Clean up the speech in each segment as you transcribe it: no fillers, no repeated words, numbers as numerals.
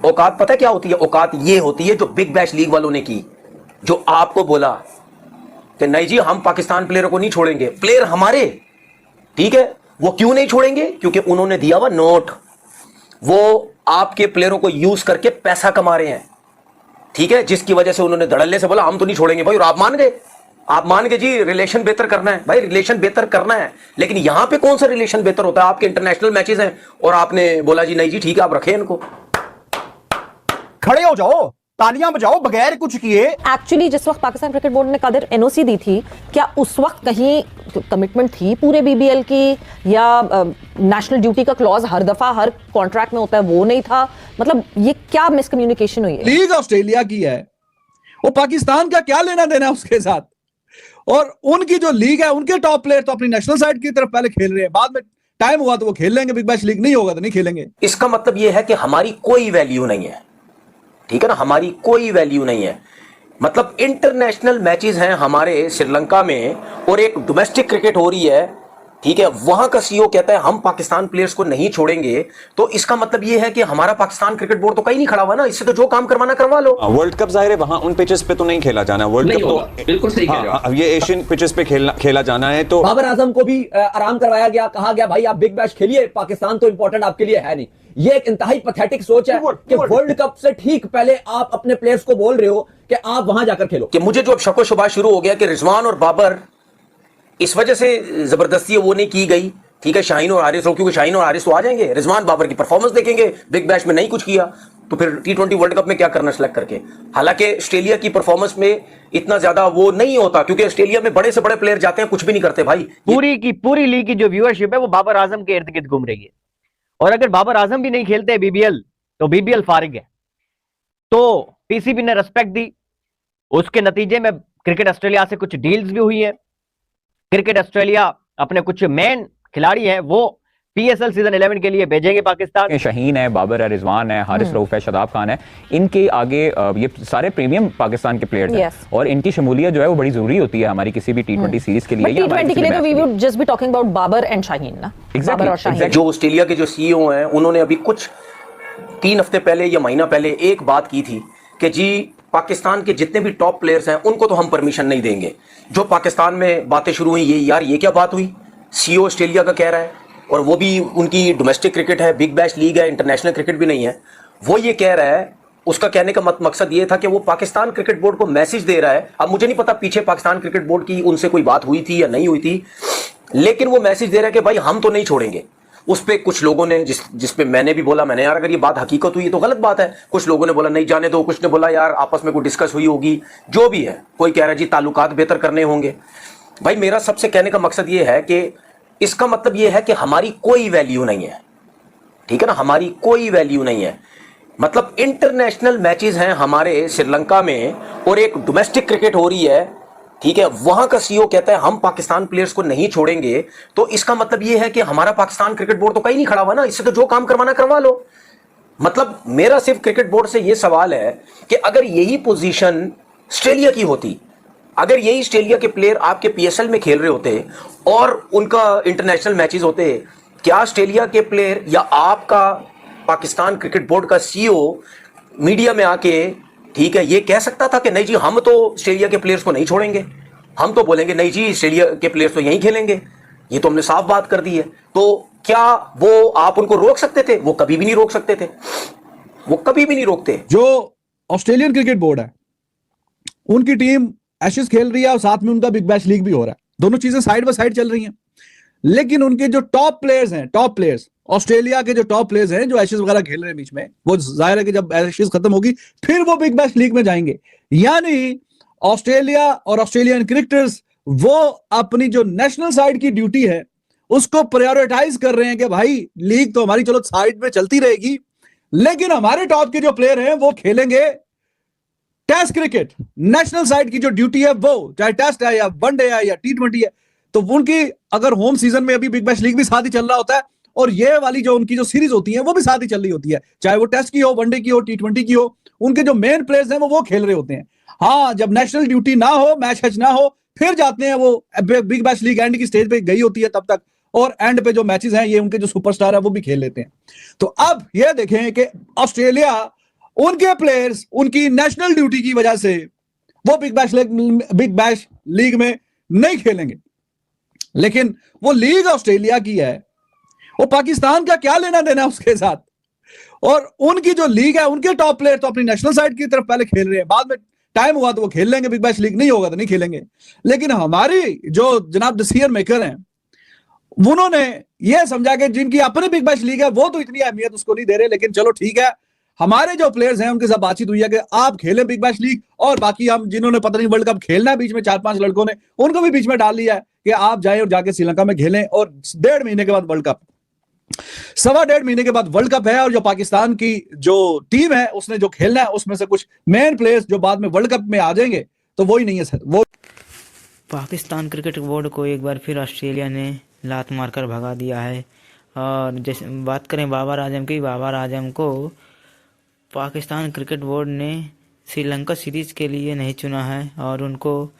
औकात पता है क्या होती है? औकात ये होती है जो बिग बैश लीग वालों ने की, जो आपको बोला कि नहीं जी हम पाकिस्तान प्लेयरों को नहीं छोड़ेंगे, प्लेयर हमारे, ठीक है, वो क्यों नहीं छोड़ेंगे? क्योंकि उन्होंने दिया हुआ नोट, वो आपके प्लेयरों को यूज करके पैसा कमा रहे हैं, ठीक है, जिसकी वजह से उन्होंने धड़ल्ले से बोला हम तो नहीं छोड़ेंगे भाई, और आप मान गए। आप मान के जी रिलेशन बेहतर करना है, भाई रिलेशन बेहतर करना है, लेकिन यहां पे कौन सा रिलेशन बेहतर होता है? आपके इंटरनेशनल मैचेस हैं और आपने बोला जी नहीं जी ठीक है आप रखें इनको। खड़े हो जाओ, तालियां बजाओ बगैर कुछ किए। एक्चुअली जिस वक्त पाकिस्तान क्रिकेट बोर्ड ने कादिर एनओसी दी थी, क्या उस वक्त कहीं कमिटमेंट थी पूरे बीबीएल की, या नेशनल ड्यूटी का क्लॉज हर दफा हर कॉन्ट्रैक्ट में होता है वो नहीं था? मतलब ये क्या मिसकम्युनिकेशन हुई है? लीग ऑस्ट्रेलिया की है, वो पाकिस्तान का क्या लेना देना है उसके साथ? और उनकी जो लीग है, उनके टॉप प्लेयर तो अपनी नेशनल साइड की तरफ पहले खेल रहे हैं, बाद में टाइम हुआ तो वो खेल लेंगे, बिग बैश लीग नहीं होगा तो नहीं खेलेंगे। इसका मतलब यह है कि हमारी कोई वैल्यू नहीं है, ठीक है ना, हमारी कोई वैल्यू नहीं है। मतलब इंटरनेशनल मैचेस हैं हमारे श्रीलंका में और एक डोमेस्टिक क्रिकेट हो रही है, ठीक है, वहां का सीईओ कहता है हम पाकिस्तान प्लेयर्स को नहीं छोड़ेंगे, तो इसका मतलब यह है कि हमारा पाकिस्तान क्रिकेट बोर्ड तो कहीं नहीं खड़ा हुआ ना, इससे तो जो काम करवाना करवा लो। वर्ल्ड कप जाहिर है वहां उन पिचेस पे तो नहीं खेला जाना, वर्ल्ड कप तो बिल्कुल सही कह रहे हो। अब ये एशियन पिचेस पे खेला जाना है। तो बाबर आजम को भी आराम करवाया गया, कहा गया भाई आप बिग बैश खेलिए, पाकिस्तान तो इंपॉर्टेंट आपके लिए है नहीं। ये एक इंतहाई पैथेटिक सोच है कि वर्ल्ड कप से ठीक पहले आप अपने प्लेयर्स को बोल रहे हो कि आप वहां जाकर खेलो। कि मुझे जो अब शको शुबा शुरू हो गया कि रिजवान और बाबर इस वजह से जबरदस्ती वो नहीं की गई, ठीक है, शाहीन और हारिस, क्योंकि शाहीन और हारिस तो आ जाएंगे, रिजवान बाबर की परफॉर्मेंस देखेंगे, बिग बैश में नहीं कुछ किया तो फिर T20 वर्ल्ड कप में क्या करना सिलेक्ट करके। हालांकि ऑस्ट्रेलिया की परफॉर्मेंस में इतना ज्यादा वो नहीं होता, क्योंकि ऑस्ट्रेलिया में बड़े से बड़े प्लेयर जाते हैं, कुछ भी नहीं करते भाई। पूरी की पूरी लीग की जो व्यूअरशिप है वो बाबर आजम के इर्द गिर्द घूम रही है, और अगर बाबर आजम भी नहीं खेलते बीबीएल तो बीबीएल फारिग है। तो पीसीबी ने रेस्पेक्ट दी, उसके नतीजे में क्रिकेट ऑस्ट्रेलिया से कुछ डील्स भी हुई है। क्रिकेट ऑस्ट्रेलिया अपने कुछ मेन खिलाड़ी हैं वो पीएसएल सीजन 11 के लिए भेजेंगे पाकिस्तान। शाहीन है, बाबर है, रिजवान है, हारिस रऊफ है, शादाब खान है, इनके आगे ये सारे प्रीमियम पाकिस्तान के प्लेयर्स हैं और इनकी शमूलियत जो है वो बड़ी जरूरी होती है हमारी किसी भी T20 सीरीज के लिए। T20 के लिए तो we would just be talking about Babar and Shaheen ना। बाबर और शाहीन जो ऑस्ट्रेलिया के जो सीईओ हैं उन्होंने अभी कुछ 3 हफ्ते पहले या महीना पहले एक बात की थी कि जी पाकिस्तान के जितने भी टॉप प्लेयर्स हैं उनको तो हम परमिशन नहीं देंगे। जो पाकिस्तान में बातें शुरू हुई, ये यार ये क्या बात हुई, सीईओ ऑस्ट्रेलिया का कह रहा है, और वो भी उनकी डोमेस्टिक क्रिकेट है, बिग बैश लीग है, इंटरनेशनल क्रिकेट भी नहीं है, वो ये कह रहा है। उसका कहने का मकसद ये था कि वो पाकिस्तान क्रिकेट बोर्ड को मैसेज दे रहा है। अब मुझे नहीं पता पीछे पाकिस्तान क्रिकेट बोर्ड की उनसे कोई बात हुई थी या नहीं हुई थी, लेकिन वो मैसेज दे रहा है कि भाई हम तो नहीं छोड़ेंगे। उस पर कुछ लोगों ने जिस पे मैंने भी बोला, मैंने यार अगर ये बात हकीकत हुई तो गलत बात है। कुछ लोगों ने बोला नहीं जाने दो, कुछ ने बोला यार आपस में कोई डिस्कस हुई होगी, जो भी है। कोई कह रहा है जी ताल्लुकात बेहतर करने होंगे। भाई मेरा सबसे कहने का मकसद ये है कि इसका मतलब ये है कि हमारी कोई वैल्यू नहीं है, ठीक है ना, हमारी कोई वैल्यू नहीं है। मतलब इंटरनेशनल मैचेस हैं हमारे श्रीलंका में और एक डोमेस्टिक क्रिकेट हो रही है, ठीक है, वहां का सीईओ कहता है हम पाकिस्तान प्लेयर्स को नहीं छोड़ेंगे, तो इसका मतलब ये है कि हमारा पाकिस्तान क्रिकेट बोर्ड तो कहीं नहीं खड़ा हुआ ना, इससे तो जो काम करवाना करवा लो। मतलब मेरा सिर्फ क्रिकेट बोर्ड से यह सवाल है कि अगर यही पोजीशन ऑस्ट्रेलिया की होती, अगर यही ऑस्ट्रेलिया के प्लेयर आपके पीएसएल में खेल रहे होते और उनका इंटरनेशनल मैचेस होते, क्या ऑस्ट्रेलिया के प्लेयर या आपका पाकिस्तान क्रिकेट बोर्ड का सीईओ मीडिया में आके, ठीक है, ये कह सकता था कि नहीं जी हम तो ऑस्ट्रेलिया के प्लेयर्स को नहीं छोड़ेंगे, हम तो बोलेंगे नहीं जी ऑस्ट्रेलिया के प्लेयर्स तो यहीं खेलेंगे, ये तो हमने साफ बात कर दी है। तो क्या वो आप उनको रोक सकते थे? वो कभी भी नहीं रोक सकते थे, वो कभी भी नहीं रोकते। जो ऑस्ट्रेलियन क्रिकेट बोर्ड है उनकी टीम एशेज खेल रही है और साथ में उनका बिग बैश लीग भी हो रहा है, दोनों चीजें साइड बाय साइड चल रही हैं। लेकिन उनके जो टॉप प्लेयर्स हैं, टॉप प्लेयर्स ऑस्ट्रेलिया के जो टॉप प्लेयर्स हैं जो एशेज वगैरह खेल रहे हैं बीच में, वो जाहिर है कि जब एशेज खत्म होगी फिर वो बिग बैश लीग में जाएंगे। यानी ऑस्ट्रेलिया और ऑस्ट्रेलियन क्रिकेटर्स वो अपनी जो नेशनल साइड की ड्यूटी है उसको प्रायोरिटाइज कर रहे हैं कि भाई लीग तो हमारी चलो साइड में चलती रहेगी, लेकिन हमारे टॉप के जो प्लेयर हैं वो खेलेंगे टेस्ट क्रिकेट। नेशनल साइड की जो ड्यूटी है वो चाहे टेस्ट है या वनडे है या T20 है, तो उनकी अगर होम सीजन में अभी बिग बैश लीग भी साथ ही चल रहा होता है और ये वाली जो उनकी जो सीरीज होती है वो भी साथ ही चल रही होती है, चाहे वो टेस्ट की हो, वनडे की हो, T20 की हो, उनके जो मेन प्लेयर्स हैं वो खेल रहे होते हैं। हाँ, जब नेशनल ड्यूटी ना हो, मैच हैच ना हो, फिर जाते हैं वो बिग बैश लीग एंड की स्टेज पे गई होती है तब तक, और एंड पे जो मैचेस हैं ये उनके जो सुपरस्टार है वो भी खेल लेते हैं। तो अब ये देखें कि ऑस्ट्रेलिया उनके प्लेयर्स उनकी नेशनल ड्यूटी की वजह से वो बिग बैश लीग में नहीं खेलेंगे। लेकिन वो लीग ऑस्ट्रेलिया की है, वो पाकिस्तान का क्या लेना देना उसके साथ। और उनकी जो लीग है, उनके टॉप प्लेयर तो अपनी नेशनल साइड की तरफ पहले खेल रहे हैं, बाद में टाइम हुआ तो वो खेल लेंगे बिग बैश लीग, नहीं होगा तो नहीं खेलेंगे। लेकिन हमारी जो जनाब डिसीजन मेकर हैं, उन्होंने ये समझा कि जिनकी अपनी बिग बैश लीग है वो तो इतनी अहमियत उसको नहीं दे रहे, लेकिन चलो ठीक है, हमारे जो प्लेयर्स हैं उनके साथ बातचीत हुई है कि आप खेलें बिग बैश लीग, और बाकी हम जिन्होंने पता नहीं वर्ल्ड कप खेलना है बीच में 4-5 लड़कों ने, उनको भी बीच में डाल लिया है कि आप जाएं और जाके श्रीलंका में खेलें, और 1.5 महीने के बाद वर्ल्ड कप, 1.25 महीने के बाद वर्ल्ड कप है। और जो पाकिस्तान की जो टीम है उसने जो खेलना है उसमें से कुछ मेन प्लेयर्स जो बाद में वर्ल्ड कप में आ जाएंगे, तो वो ही नहीं है सर। वो पाकिस्तान क्रिकेट बोर्ड को एक बार फिर ऑस्ट्रेलिया ने लात मारकर भगा दिया है। और जैसे बात करें बाबर आजम की, बाबर आजम को पाकिस्तान क्रिकेट बोर्ड ने श्रीलंका सीरीज के लिए नहीं चुना है, और उनको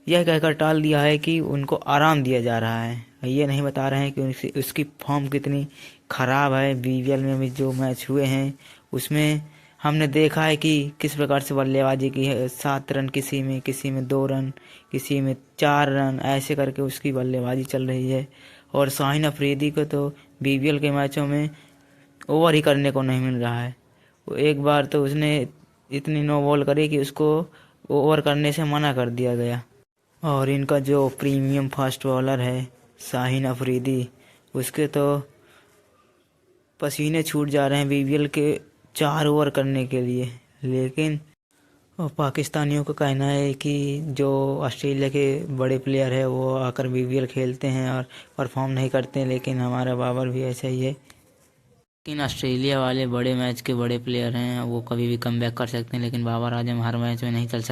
यह कहकर टाल दिया है कि उनको आराम दिया जा रहा है। ये नहीं बता रहे हैं कि उसकी फॉर्म कितनी ख़राब है। बीबीएल में भी जो मैच हुए हैं उसमें हमने देखा है कि किस प्रकार से बल्लेबाजी की है। 7 रन किसी में 2 रन, किसी में 4 रन, ऐसे करके उसकी बल्लेबाजी चल रही है। और शाहीन अफरीदी को तो बीबीएल के मैचों में ओवर ही करने को नहीं मिल रहा है। एक बार तो उसने इतनी नो बॉल करी कि उसको ओवर करने से मना कर दिया गया। और इनका जो प्रीमियम फास्ट बॉलर है शाहीन अफरीदी, उसके तो पसीने छूट जा रहे हैं बीबीएल के 4 ओवर करने के लिए। लेकिन पाकिस्तानियों का कहना है कि जो ऑस्ट्रेलिया के बड़े प्लेयर है वो आकर बीबीएल खेलते हैं और परफॉर्म नहीं करते, लेकिन हमारा बाबर भी ऐसा ही है। लेकिन ऑस्ट्रेलिया वाले बड़े मैच के बड़े प्लेयर हैं, वो कभी भी कमबैक कर सकते हैं, लेकिन बाबर आजम हर मैच में नहीं चल सकते।